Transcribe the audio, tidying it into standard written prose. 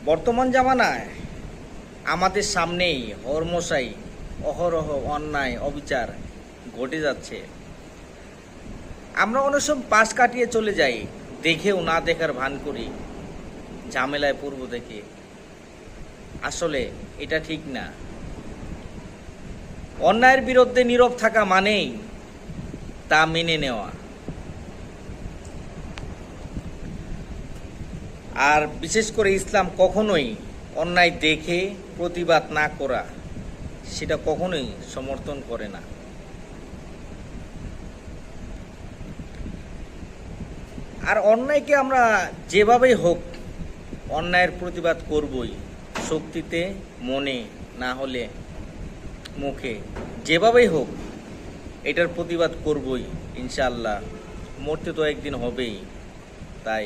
বর্তমান জামানায় আমাদের সামনেই হরমশাই অহরহ অন্যায় অবিচার ঘটে যাচ্ছে। আমরা অনেক সময় পাশ কাটিয়ে চলে যাই, দেখেও না দেখার ভান করি, ঝামেলায় পূর্ব থেকে। আসলে এটা ঠিক না। অন্যায়ের বিরুদ্ধে নীরব থাকা মানেই তা মেনে নেওয়া। আর বিশেষ করে ইসলাম কখনোই অন্যায় দেখে প্রতিবাদ না করা, সেটা কখনোই সমর্থন করে না। আর অন্যায়কে আমরা যেভাবেই হোক অন্যায়ের প্রতিবাদ করবই, শক্তিতে, মনে, না হলে মুখে, যেভাবেই হোক এটার প্রতিবাদ করবই ইনশাআল্লাহ। মরতে তো একদিন হবেই, তাই